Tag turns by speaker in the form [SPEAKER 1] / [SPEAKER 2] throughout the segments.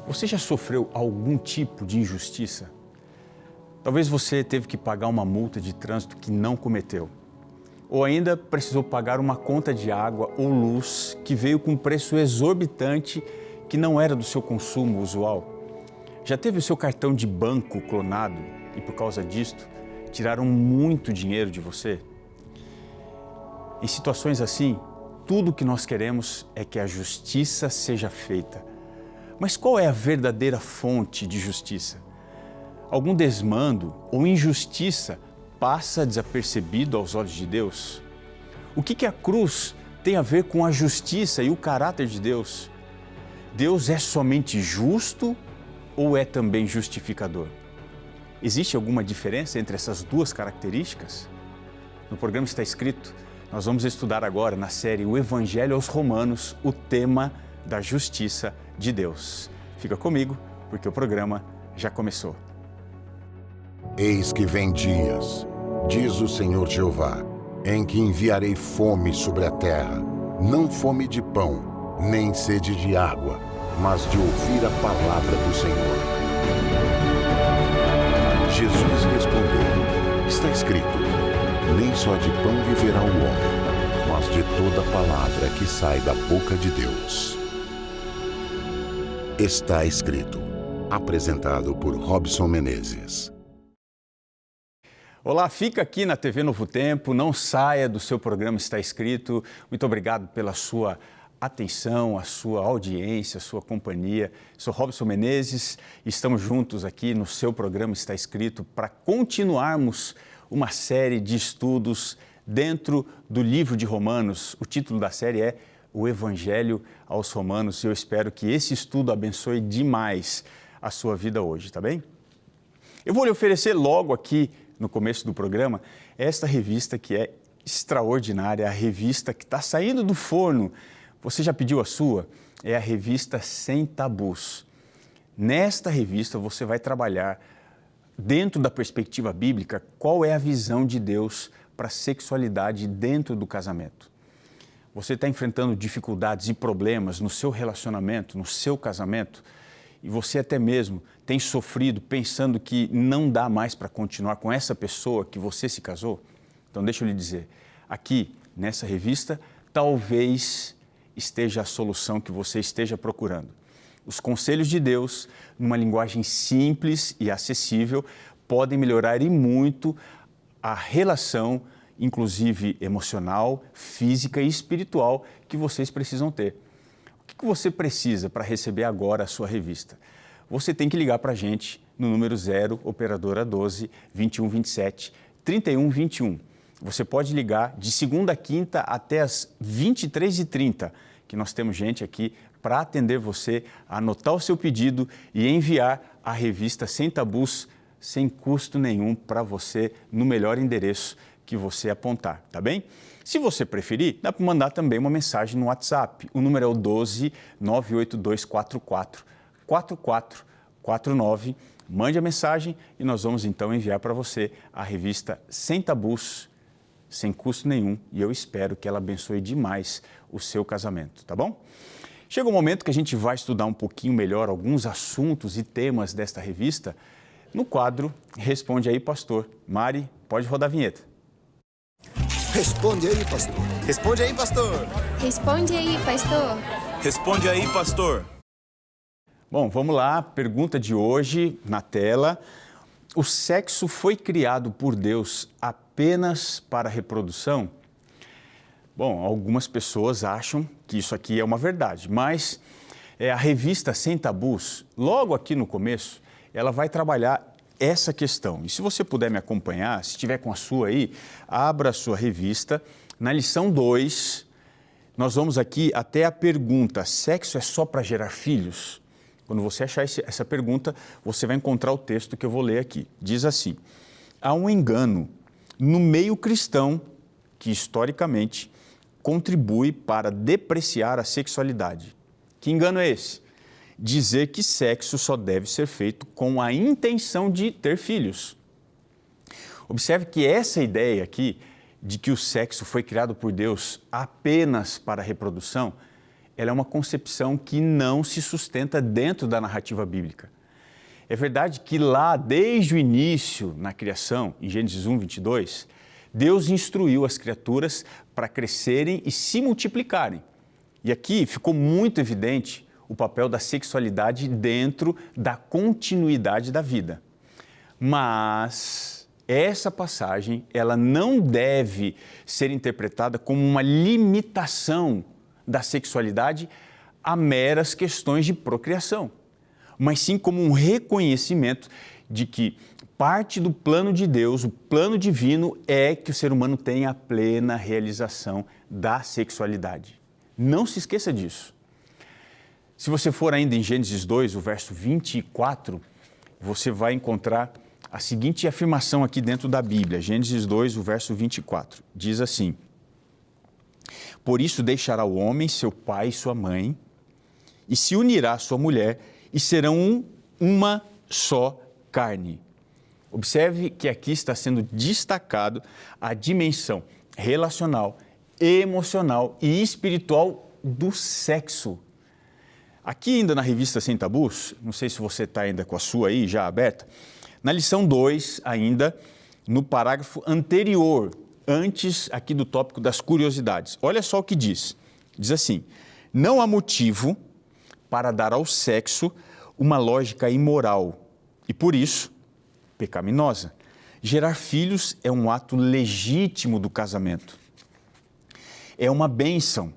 [SPEAKER 1] Você já sofreu algum tipo de injustiça? Talvez você teve que pagar uma multa de trânsito que não cometeu. Ou ainda precisou pagar uma conta de água ou luz que veio com um preço exorbitante que não era do seu consumo usual. Já teve o seu cartão de banco clonado e por causa disto tiraram muito dinheiro de você? Em situações assim, tudo o que nós queremos é que a justiça seja feita. Mas qual é a verdadeira fonte de justiça? Algum desmando ou injustiça passa desapercebido aos olhos de Deus? O que a cruz tem a ver com a justiça e o caráter de Deus? Deus é somente justo ou é também justificador? Existe alguma diferença entre essas duas características? No programa Está Escrito, nós vamos estudar agora na série O Evangelho aos Romanos o tema da justiça de Deus. Fica comigo, porque o programa já começou.
[SPEAKER 2] Eis que vem dias, diz o Senhor Jeová, em que enviarei fome sobre a terra, não fome de pão, nem sede de água, mas de ouvir a palavra do Senhor. Jesus respondeu, está escrito, nem só de pão viverá o homem, mas de toda palavra que sai da boca de Deus. Está escrito, apresentado por Robson Menezes.
[SPEAKER 1] Olá, fica aqui na TV Novo Tempo, não saia do seu programa Está Escrito. Muito obrigado pela sua atenção, a sua audiência, a sua companhia. Sou Robson Menezes e estamos juntos aqui no seu programa Está Escrito para continuarmos uma série de estudos dentro do livro de Romanos. O título da série é O Evangelho aos Romanos e eu espero que esse estudo abençoe demais a sua vida hoje, tá bem? Eu vou lhe oferecer logo aqui no começo do programa esta revista que é extraordinária, a revista que está saindo do forno. Você já pediu a sua? É a revista Sem Tabus. Nesta revista você vai trabalhar dentro da perspectiva bíblica qual é a visão de Deus para a sexualidade dentro do casamento. Você está enfrentando dificuldades e problemas no seu relacionamento, no seu casamento, e você até mesmo tem sofrido pensando que não dá mais para continuar com essa pessoa que você se casou? Então deixa eu lhe dizer, aqui nessa revista talvez esteja a solução que você esteja procurando. Os conselhos de Deus, numa linguagem simples e acessível, podem melhorar e muito a relação, inclusive emocional, física e espiritual, que vocês precisam ter. O que você precisa para receber agora a sua revista? Você tem que ligar para a gente no número 0, operadora 12 21 27 31 21. Você pode ligar de segunda a quinta até as 23h30, que nós temos gente aqui para atender você, anotar o seu pedido e enviar a revista Sem Tabus sem custo nenhum para você no melhor endereço que você apontar, tá bem? Se você preferir, dá para mandar também uma mensagem no WhatsApp. O número é o 12 98244 4449. Mande a mensagem e nós vamos então enviar para você a revista Sem Tabus, sem custo nenhum, e eu espero que ela abençoe demais o seu casamento, tá bom? Chega o momento que a gente vai estudar um pouquinho melhor alguns assuntos e temas desta revista no quadro Responde Aí, Pastor. Mari, pode rodar a vinheta.
[SPEAKER 3] Responde aí, pastor. Responde aí, pastor.
[SPEAKER 4] Responde aí, pastor.
[SPEAKER 3] Responde aí, pastor.
[SPEAKER 1] Bom, vamos lá, pergunta de hoje na tela. O sexo foi criado por Deus apenas para a reprodução? Bom, algumas pessoas acham que isso aqui é uma verdade, mas a revista Sem Tabus, logo aqui no começo, ela vai trabalhar essa questão. E se você puder me acompanhar, se estiver com a sua aí, abra a sua revista. Na lição 2, nós vamos aqui até a pergunta, sexo é só para gerar filhos? Quando você achar essa pergunta, você vai encontrar o texto que eu vou ler aqui. Diz assim, há um engano no meio cristão que, historicamente, contribui para depreciar a sexualidade. Que engano é esse? Dizer que sexo só deve ser feito com a intenção de ter filhos. Observe que essa ideia aqui de que o sexo foi criado por Deus apenas para a reprodução ela é uma concepção que não se sustenta dentro da narrativa bíblica. É verdade que lá, desde o início, na criação, em Gênesis 1, 22, Deus instruiu as criaturas para crescerem e se multiplicarem. E aqui ficou muito evidente o papel da sexualidade dentro da continuidade da vida. Mas essa passagem, ela não deve ser interpretada como uma limitação da sexualidade a meras questões de procriação, mas sim como um reconhecimento de que parte do plano de Deus, o plano divino, é que o ser humano tenha a plena realização da sexualidade. Não se esqueça disso. Se você for ainda em Gênesis 2, o verso 24, você vai encontrar a seguinte afirmação aqui dentro da Bíblia. Gênesis 2, o verso 24, diz assim: por isso deixará o homem seu pai e sua mãe, e se unirá à sua mulher, e serão uma só carne. Observe que aqui está sendo destacado a dimensão relacional, emocional e espiritual do sexo. Aqui ainda na revista Sem Tabus, não sei se você está ainda com a sua aí já aberta, na lição 2 ainda, no parágrafo anterior, antes aqui do tópico das curiosidades. Olha só o que diz. Diz assim: não há motivo para dar ao sexo uma lógica imoral e, por isso, pecaminosa. Gerar filhos é um ato legítimo do casamento. É uma bênção,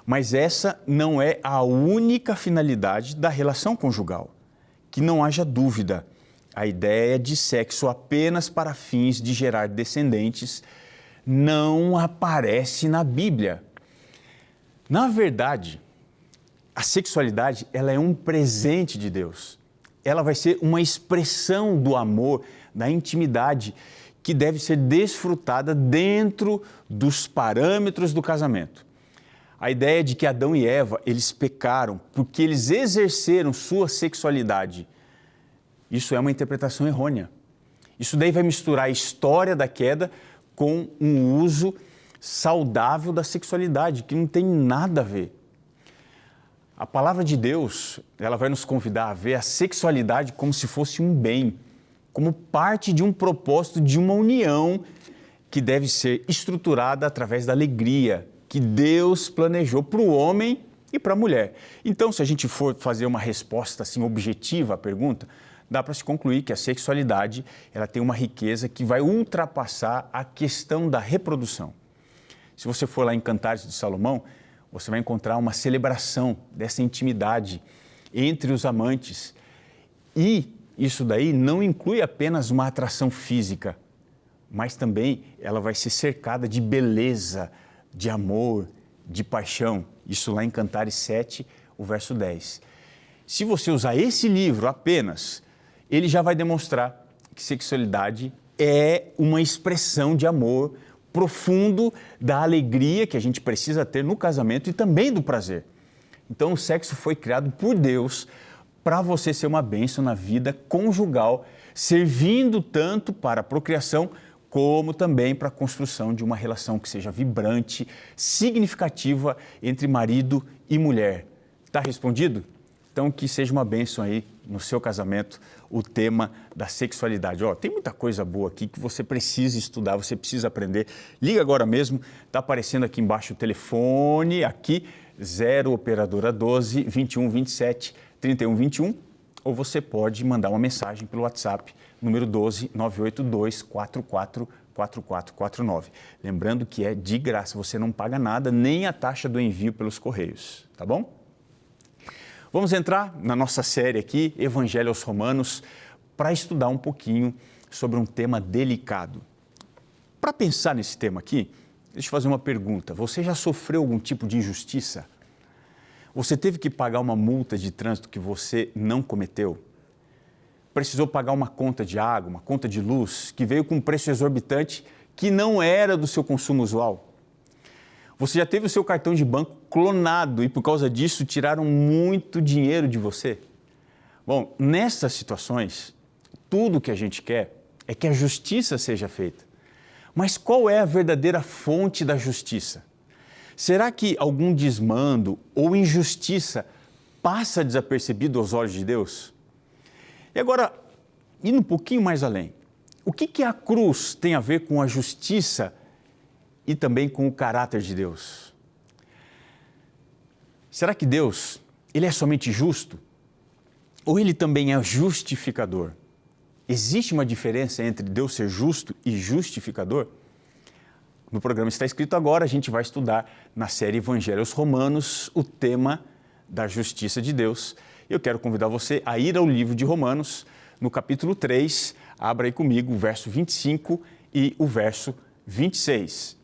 [SPEAKER 1] mas essa não é a única finalidade da relação conjugal. Que não haja dúvida, a ideia de sexo apenas para fins de gerar descendentes não aparece na Bíblia. Na verdade, a sexualidade, ela é um presente de Deus. Ela vai ser uma expressão do amor, da intimidade, que deve ser desfrutada dentro dos parâmetros do casamento. A ideia de que Adão e Eva, eles pecaram porque eles exerceram sua sexualidade, isso é uma interpretação errônea. Isso daí vai misturar a história da queda com um uso saudável da sexualidade, que não tem nada a ver. A palavra de Deus, ela vai nos convidar a ver a sexualidade como se fosse um bem, como parte de um propósito de uma união que deve ser estruturada através da alegria que Deus planejou para o homem e para a mulher. Então, se a gente for fazer uma resposta assim objetiva à pergunta, dá para se concluir que a sexualidade, ela tem uma riqueza que vai ultrapassar a questão da reprodução. Se você for lá em Cantares de Salomão, você vai encontrar uma celebração dessa intimidade entre os amantes. E isso daí não inclui apenas uma atração física, mas também ela vai ser cercada de beleza, de amor, de paixão. Isso lá em Cantares 7, o verso 10. Se você usar esse livro apenas, ele já vai demonstrar que sexualidade é uma expressão de amor profundo, da alegria que a gente precisa ter no casamento e também do prazer. Então, o sexo foi criado por Deus para você ser uma bênção na vida conjugal, servindo tanto para a procriação como também para a construção de uma relação que seja vibrante, significativa entre marido e mulher. Está respondido? Então, que seja uma bênção aí no seu casamento, o tema da sexualidade. Tem muita coisa boa aqui que você precisa estudar, você precisa aprender. Liga agora mesmo, está aparecendo aqui embaixo o telefone, aqui, 0 operadora 12 21 27 31 21, ou você pode mandar uma mensagem pelo WhatsApp, número 12 982 44 4449. Lembrando que é de graça, você não paga nada, nem a taxa do envio pelos correios, tá bom? Vamos entrar na nossa série aqui, Evangelho aos Romanos, para estudar um pouquinho sobre um tema delicado. Para pensar nesse tema aqui, deixa eu fazer uma pergunta. Você já sofreu algum tipo de injustiça? Você teve que pagar uma multa de trânsito que você não cometeu? Precisou pagar uma conta de água, uma conta de luz, que veio com um preço exorbitante que não era do seu consumo usual? Você já teve o seu cartão de banco clonado e, por causa disso, tiraram muito dinheiro de você? Bom, nessas situações, tudo o que a gente quer é que a justiça seja feita. Mas qual é a verdadeira fonte da justiça? Será que algum desmando ou injustiça passa desapercebido aos olhos de Deus? E agora, indo um pouquinho mais além, o que a cruz tem a ver com a justiça e também com o caráter de Deus? Será que Deus, ele é somente justo? Ou ele também é justificador? Existe uma diferença entre Deus ser justo e justificador? No programa Está Escrito Agora, a gente vai estudar na série Evangelho aos Romanos o tema da justiça de Deus. Eu quero convidar você a ir ao livro de Romanos, no capítulo 3, abra aí comigo o verso 25 e o verso 26.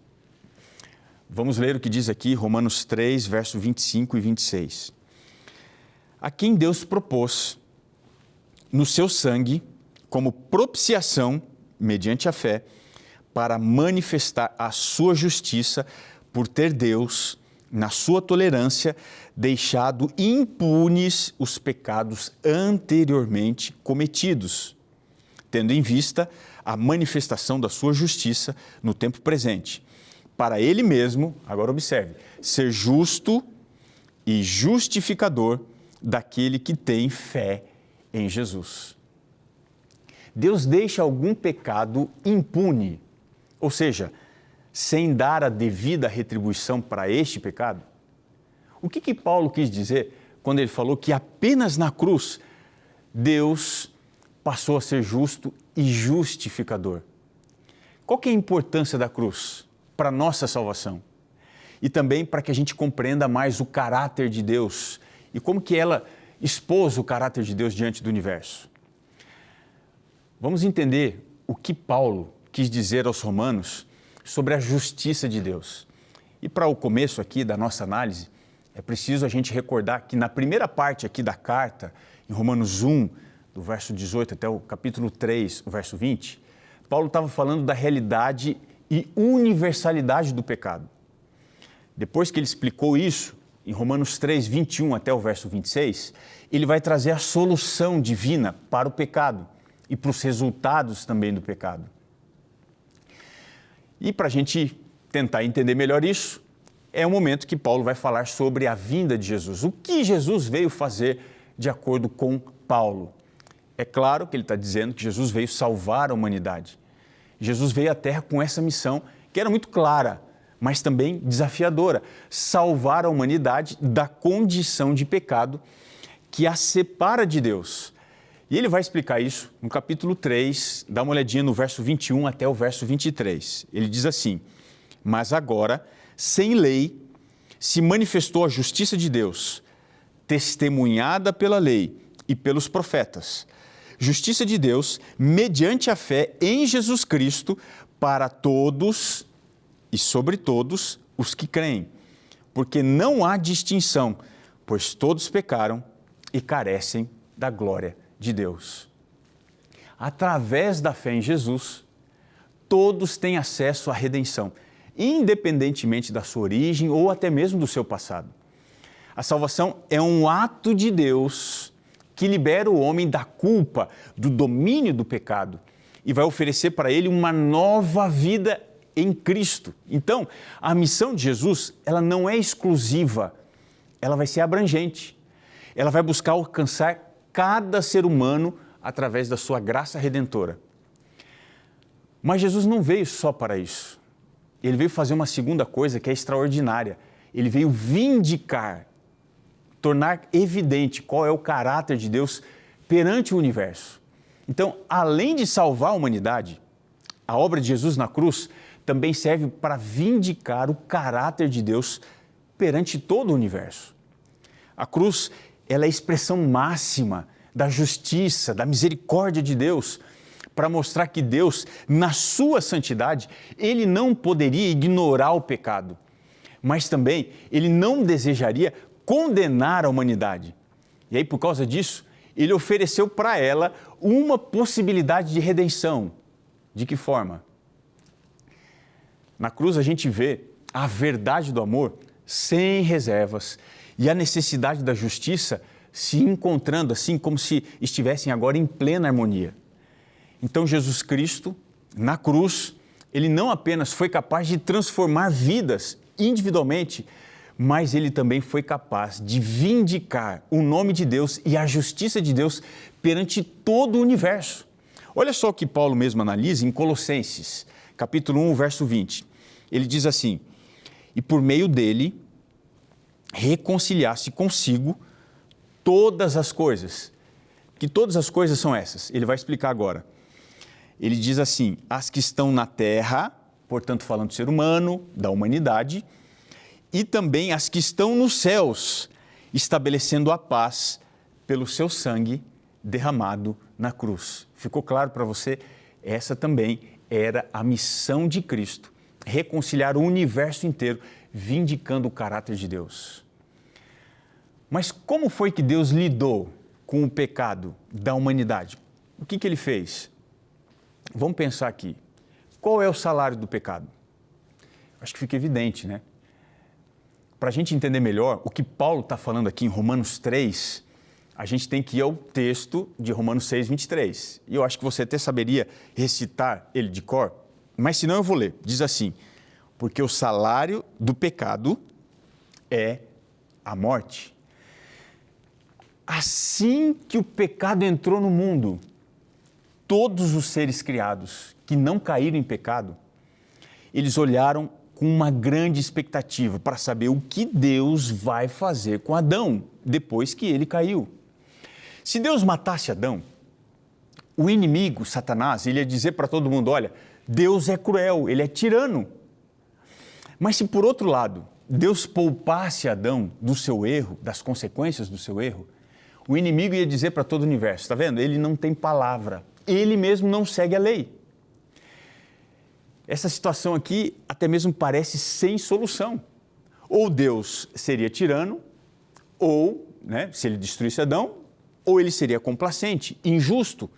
[SPEAKER 1] Vamos ler o que diz aqui, Romanos 3, verso 25 e 26. A quem Deus propôs, no seu sangue, como propiciação, mediante a fé, para manifestar a sua justiça, por ter Deus, na sua tolerância, deixado impunes os pecados anteriormente cometidos, tendo em vista a manifestação da sua justiça no tempo presente, para ele mesmo, agora observe, ser justo e justificador daquele que tem fé em Jesus. Deus deixa algum pecado impune, ou seja, sem dar a devida retribuição para este pecado? O que Paulo quis dizer quando ele falou que apenas na cruz Deus passou a ser justo e justificador? Qual que é a importância da cruz para a nossa salvação? E também para que a gente compreenda mais o caráter de Deus e como que ela expôs o caráter de Deus diante do universo. Vamos entender o que Paulo quis dizer aos romanos sobre a justiça de Deus. E para o começo aqui da nossa análise, é preciso a gente recordar que na primeira parte aqui da carta, em Romanos 1, do verso 18 até o capítulo 3, o verso 20, Paulo estava falando da realidade e universalidade do pecado. Depois que ele explicou isso, em Romanos 3, 21 até o verso 26, ele vai trazer a solução divina para o pecado e para os resultados também do pecado. E para a gente tentar entender melhor isso, é o momento que Paulo vai falar sobre a vinda de Jesus. O que Jesus veio fazer de acordo com Paulo? É claro que ele está dizendo que Jesus veio salvar a humanidade. Jesus veio à Terra com essa missão que era muito clara, mas também desafiadora: salvar a humanidade da condição de pecado que a separa de Deus. E ele vai explicar isso no capítulo 3, dá uma olhadinha no verso 21 até o verso 23. Ele diz assim: mas agora, sem lei, se manifestou a justiça de Deus, testemunhada pela lei e pelos profetas. Justiça de Deus mediante a fé em Jesus Cristo para todos e sobre todos os que creem, porque não há distinção, pois todos pecaram e carecem da glória de Deus. Através da fé em Jesus, todos têm acesso à redenção, independentemente da sua origem ou até mesmo do seu passado. A salvação é um ato de Deus que libera o homem da culpa, do domínio do pecado e vai oferecer para ele uma nova vida em Cristo. Então, a missão de Jesus, ela não é exclusiva, ela vai ser abrangente. Ela vai buscar alcançar cada ser humano através da sua graça redentora. Mas Jesus não veio só para isso. Ele veio fazer uma segunda coisa que é extraordinária. Ele veio vindicar, tornar evidente qual é o caráter de Deus perante o universo. Então, além de salvar a humanidade, a obra de Jesus na cruz também serve para vindicar o caráter de Deus perante todo o universo. A cruz, ela é a expressão máxima da justiça, da misericórdia de Deus, para mostrar que Deus, na sua santidade, ele não poderia ignorar o pecado, mas também ele não desejaria condenar a humanidade. E aí, por causa disso, ele ofereceu para ela uma possibilidade de redenção. De que forma? Na cruz a gente vê a verdade do amor sem reservas e a necessidade da justiça se encontrando assim como se estivessem agora em plena harmonia. Então Jesus Cristo, na cruz, ele não apenas foi capaz de transformar vidas individualmente, mas ele também foi capaz de vindicar o nome de Deus e a justiça de Deus perante todo o universo. Olha só o que Paulo mesmo analisa em Colossenses, capítulo 1, verso 20. Ele diz assim: e por meio dele reconciliasse consigo todas as coisas. Que todas as coisas são essas? Ele vai explicar agora. Ele diz assim: as que estão na terra, portanto falando do ser humano, da humanidade, e também as que estão nos céus, estabelecendo a paz pelo seu sangue derramado na cruz. Ficou claro para você? Essa também era a missão de Cristo, reconciliar o universo inteiro, vindicando o caráter de Deus. Mas como foi que Deus lidou com o pecado da humanidade? O que ele fez? Vamos pensar aqui. Qual é o salário do pecado? Acho que fica evidente, né? Para a gente entender melhor o que Paulo está falando aqui em Romanos 3, a gente tem que ir ao texto de Romanos 6, 23. E eu acho que você até saberia recitar ele de cor, mas se não eu vou ler. Diz assim: porque o salário do pecado é a morte. Assim que o pecado entrou no mundo, todos os seres criados que não caíram em pecado, eles olharam com uma grande expectativa para saber o que Deus vai fazer com Adão depois que ele caiu. Se Deus matasse Adão, o inimigo, Satanás, ele ia dizer para todo mundo: olha, Deus é cruel, ele é tirano. Mas se por outro lado, Deus poupasse Adão do seu erro, das consequências do seu erro, o inimigo ia dizer para todo o universo: está vendo? Ele não tem palavra, ele mesmo não segue a lei. Essa situação aqui até mesmo parece sem solução. Ou Deus seria tirano, ou, se ele destruísse Adão, ou ele seria complacente, injusto,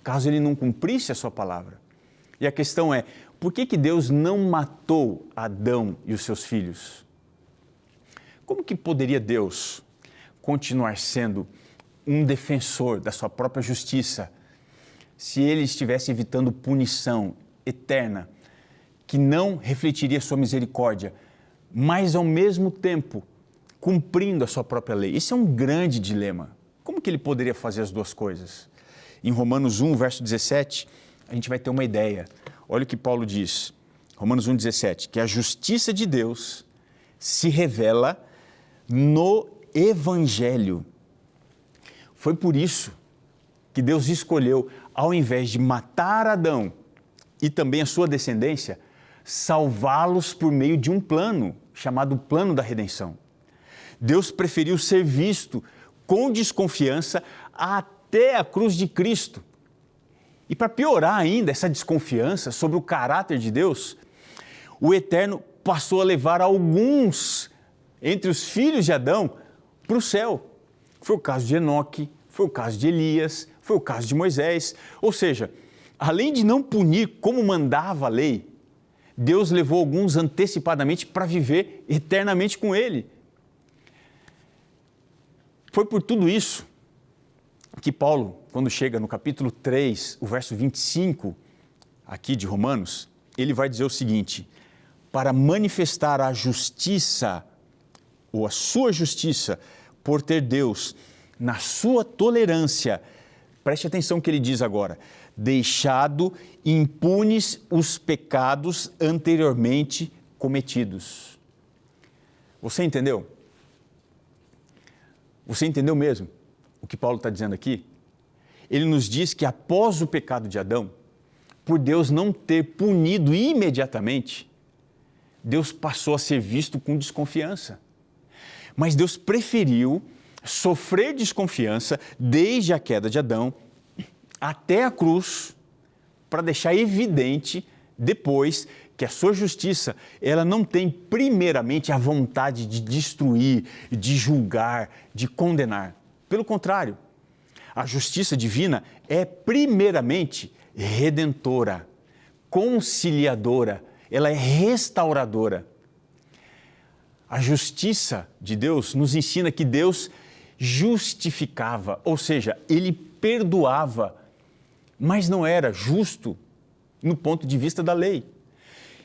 [SPEAKER 1] caso ele não cumprisse a sua palavra. E a questão é: por que Deus não matou Adão e os seus filhos? Como que poderia Deus continuar sendo um defensor da sua própria justiça se ele estivesse evitando punição eterna, que não refletiria sua misericórdia, mas ao mesmo tempo cumprindo a sua própria lei? Esse é um grande dilema. Como que ele poderia fazer as duas coisas? Em Romanos 1, verso 17, a gente vai ter uma ideia. Olha o que Paulo diz, Romanos 1, 17, que a justiça de Deus se revela no Evangelho. Foi por isso que Deus escolheu, ao invés de matar Adão e também a sua descendência, salvá-los por meio de um plano, chamado plano da redenção. Deus preferiu ser visto com desconfiança até a cruz de Cristo. E para piorar ainda essa desconfiança sobre o caráter de Deus, o Eterno passou a levar alguns entre os filhos de Adão para o céu. Foi o caso de Enoque, foi o caso de Elias, foi o caso de Moisés. Ou seja, além de não punir como mandava a lei, Deus levou alguns antecipadamente para viver eternamente com Ele. Foi por tudo isso que Paulo, quando chega no capítulo 3, o verso 25, aqui de Romanos, ele vai dizer o seguinte: para manifestar a justiça, ou a sua justiça, por ter Deus, na sua tolerância, preste atenção no que ele diz agora, deixado impunes os pecados anteriormente cometidos. Você entendeu? Você entendeu mesmo o que Paulo está dizendo aqui? Ele nos diz que após o pecado de Adão, por Deus não ter punido imediatamente, Deus passou a ser visto com desconfiança. Mas Deus preferiu sofrer desconfiança desde a queda de Adão até a cruz, para deixar evidente depois que a sua justiça, ela não tem primeiramente a vontade de destruir, de julgar, de condenar. Pelo contrário, a justiça divina é primeiramente redentora, conciliadora, ela é restauradora. A justiça de Deus nos ensina que Deus justificava, ou seja, Ele perdoava, mas não era justo no ponto de vista da lei.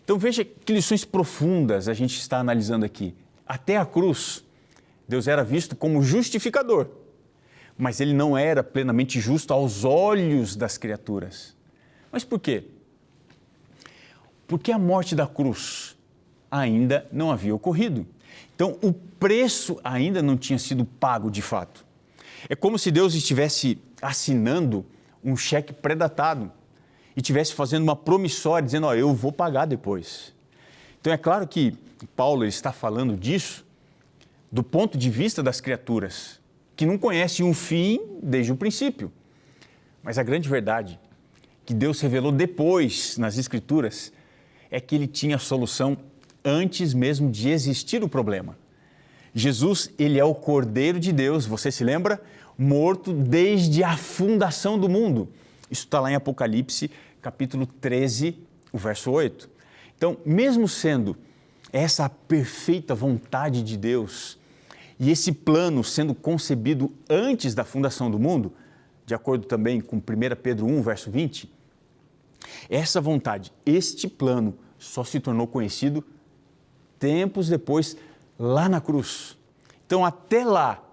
[SPEAKER 1] Então veja que lições profundas a gente está analisando aqui. Até a cruz, Deus era visto como justificador, mas ele não era plenamente justo aos olhos das criaturas. Mas por quê? Porque a morte da cruz ainda não havia ocorrido. Então, o preço ainda não tinha sido pago de fato. É como se Deus estivesse assinando um cheque pré-datado e estivesse fazendo uma promissória, dizendo, eu vou pagar depois. Então, é claro que Paulo está falando disso do ponto de vista das criaturas, que não conhecem um fim desde o princípio. Mas a grande verdade que Deus revelou depois nas Escrituras é que ele tinha a solução antes mesmo de existir o problema. Jesus, ele é o Cordeiro de Deus, você se lembra? Morto desde a fundação do mundo. Isso está lá em Apocalipse, capítulo 13, o verso 8. Então, mesmo sendo essa a perfeita vontade de Deus e esse plano sendo concebido antes da fundação do mundo, de acordo também com 1 Pedro 1, verso 20, essa vontade, este plano só se tornou conhecido tempos depois, lá na cruz. Então, até lá,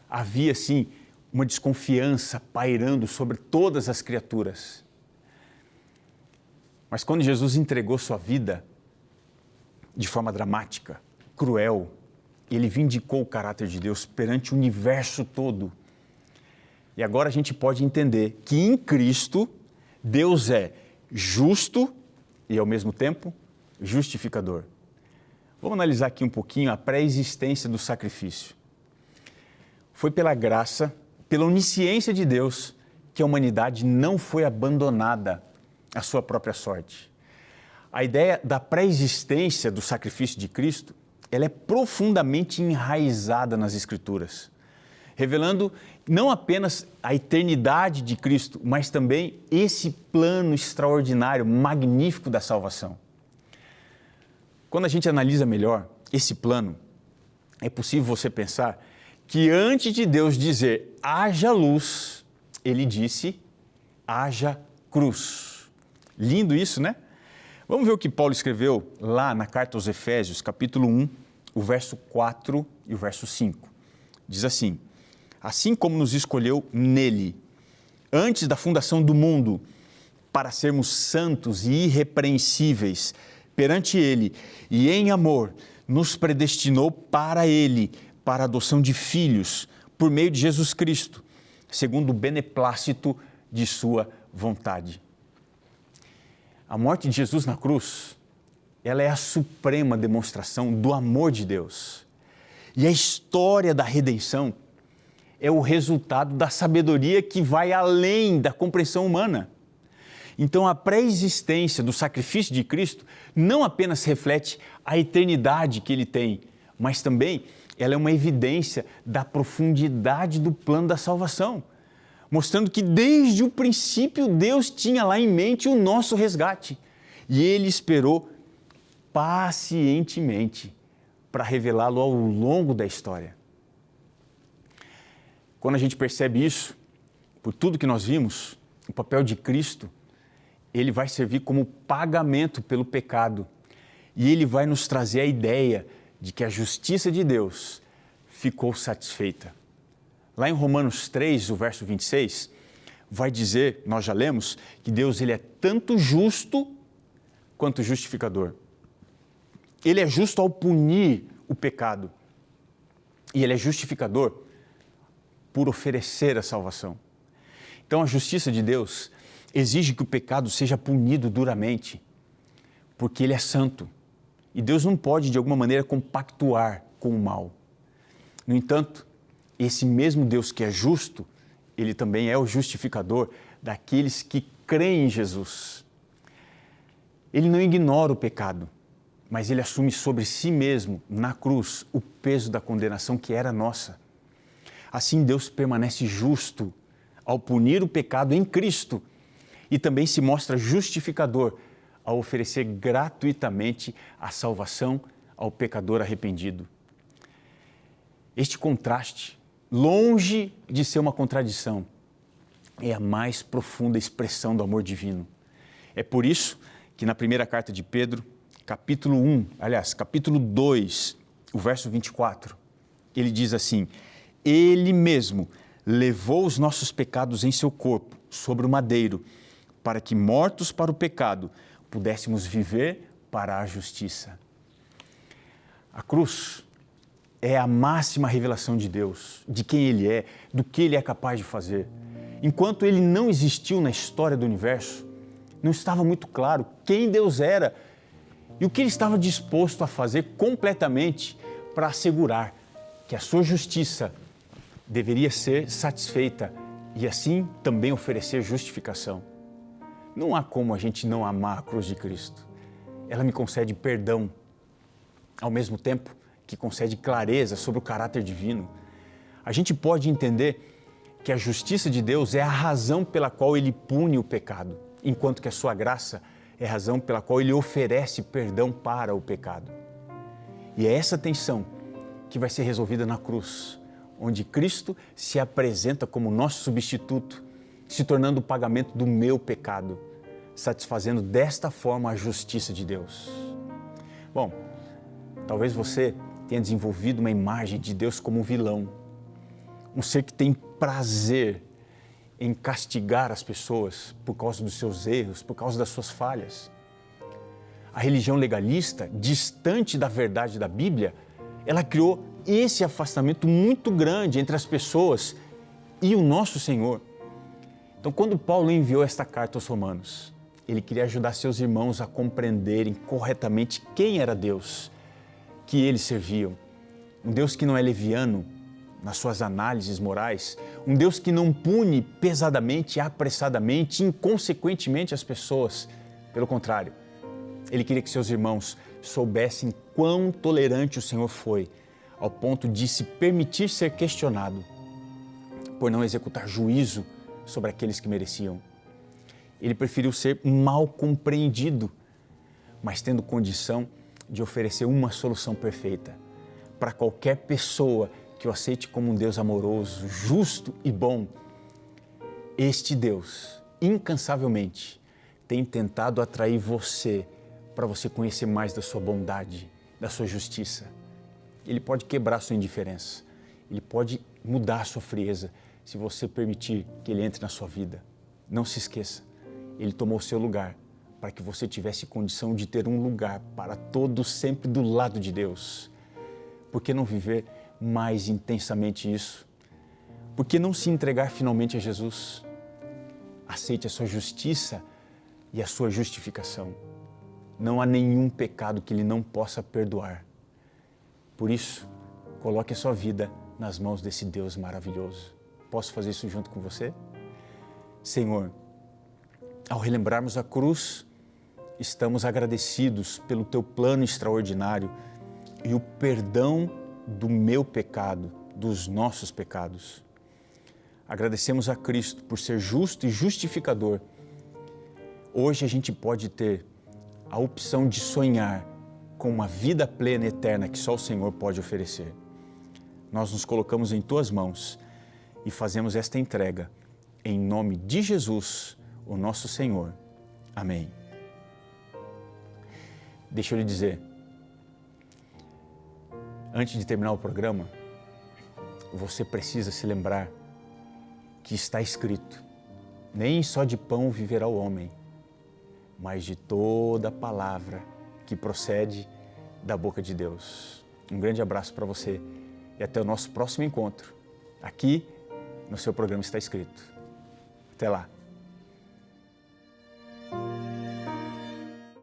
[SPEAKER 1] havia, sim, uma desconfiança pairando sobre todas as criaturas. Mas quando Jesus entregou sua vida de forma dramática, cruel, ele vindicou o caráter de Deus perante o universo todo. E agora a gente pode entender que em Cristo, Deus é justo e, ao mesmo tempo, justificador. Vamos analisar aqui um pouquinho a pré-existência do sacrifício. Foi pela graça, pela onisciência de Deus, que a humanidade não foi abandonada à sua própria sorte. A ideia da pré-existência do sacrifício de Cristo, ela é profundamente enraizada nas Escrituras, revelando não apenas a eternidade de Cristo, mas também esse plano extraordinário, magnífico da salvação. Quando a gente analisa melhor esse plano, é possível você pensar que antes de Deus dizer haja luz, ele disse haja cruz. Lindo isso, né? Vamos ver o que Paulo escreveu lá na carta aos Efésios, capítulo 1, o verso 4 e o verso 5. Diz assim: assim como nos escolheu nele, antes da fundação do mundo, para sermos santos e irrepreensíveis perante ele, e em amor nos predestinou para ele, para a adoção de filhos, por meio de Jesus Cristo, segundo o beneplácito de sua vontade. A morte de Jesus na cruz, ela é a suprema demonstração do amor de Deus. E a história da redenção é o resultado da sabedoria que vai além da compreensão humana. Então, a pré-existência do sacrifício de Cristo não apenas reflete a eternidade que ele tem, mas também ela é uma evidência da profundidade do plano da salvação, mostrando que desde o princípio Deus tinha lá em mente o nosso resgate e ele esperou pacientemente para revelá-lo ao longo da história. Quando a gente percebe isso, por tudo que nós vimos, o papel de Cristo, ele vai servir como pagamento pelo pecado e ele vai nos trazer a ideia de que a justiça de Deus ficou satisfeita. Lá em Romanos 3, o verso 26, vai dizer, nós já lemos, que Deus ele é tanto justo quanto justificador. Ele é justo ao punir o pecado e ele é justificador por oferecer a salvação. Então, a justiça de Deus exige que o pecado seja punido duramente, porque ele é santo e Deus não pode, de alguma maneira, compactuar com o mal. No entanto, esse mesmo Deus que é justo, ele também é o justificador daqueles que creem em Jesus. Ele não ignora o pecado, mas ele assume sobre si mesmo, na cruz, o peso da condenação que era nossa. Assim, Deus permanece justo ao punir o pecado em Cristo e também se mostra justificador ao oferecer gratuitamente a salvação ao pecador arrependido. Este contraste, longe de ser uma contradição, é a mais profunda expressão do amor divino. É por isso que na primeira carta de Pedro, capítulo 2, o verso 24, ele diz assim: Ele mesmo levou os nossos pecados em seu corpo, sobre o madeiro, para que, mortos para o pecado, pudéssemos viver para a justiça. A cruz é a máxima revelação de Deus, de quem Ele é, do que Ele é capaz de fazer. Enquanto Ele não existiu na história do universo, não estava muito claro quem Deus era e o que Ele estava disposto a fazer completamente para assegurar que a sua justiça deveria ser satisfeita e assim também oferecer justificação. Não há como a gente não amar a cruz de Cristo. Ela me concede perdão, ao mesmo tempo que concede clareza sobre o caráter divino. A gente pode entender que a justiça de Deus é a razão pela qual Ele pune o pecado, enquanto que a sua graça é a razão pela qual Ele oferece perdão para o pecado. E é essa tensão que vai ser resolvida na cruz, onde Cristo se apresenta como nosso substituto, se tornando o pagamento do meu pecado, satisfazendo desta forma a justiça de Deus. Bom, talvez você tenha desenvolvido uma imagem de Deus como um vilão, um ser que tem prazer em castigar as pessoas por causa dos seus erros, por causa das suas falhas. A religião legalista, distante da verdade da Bíblia, ela criou esse afastamento muito grande entre as pessoas e o nosso Senhor. Então, quando Paulo enviou esta carta aos Romanos, ele queria ajudar seus irmãos a compreenderem corretamente quem era Deus que eles serviam. Um Deus que não é leviano nas suas análises morais, um Deus que não pune pesadamente, apressadamente, inconsequentemente as pessoas. Pelo contrário, ele queria que seus irmãos soubessem quão tolerante o Senhor foi, ao ponto de se permitir ser questionado por não executar juízo sobre aqueles que mereciam. Ele preferiu ser mal compreendido, mas tendo condição de oferecer uma solução perfeita para qualquer pessoa que o aceite como um Deus amoroso, justo e bom. Este Deus, incansavelmente, tem tentado atrair você para você conhecer mais da sua bondade, da sua justiça. Ele pode quebrar sua indiferença, ele pode mudar a sua frieza, se você permitir que ele entre na sua vida. Não se esqueça, ele tomou o seu lugar para que você tivesse condição de ter um lugar para todos sempre do lado de Deus. Por que não viver mais intensamente isso? Por que não se entregar finalmente a Jesus? Aceite a sua justiça e a sua justificação. Não há nenhum pecado que Ele não possa perdoar. Por isso, coloque a sua vida nas mãos desse Deus maravilhoso. Posso fazer isso junto com você? Senhor, ao relembrarmos a cruz, estamos agradecidos pelo Teu plano extraordinário e o perdão do meu pecado, dos nossos pecados. Agradecemos a Cristo por ser justo e justificador. Hoje a gente pode ter a opção de sonhar com uma vida plena e eterna que só o Senhor pode oferecer. Nós nos colocamos em Tuas mãos e fazemos esta entrega em nome de Jesus, o nosso Senhor. Amém. Deixa eu lhe dizer, antes de terminar o programa, você precisa se lembrar que está escrito: nem só de pão viverá o homem, mas de toda palavra que procede da boca de Deus. Um grande abraço para você e até o nosso próximo encontro, aqui no seu programa Está Escrito. Até lá.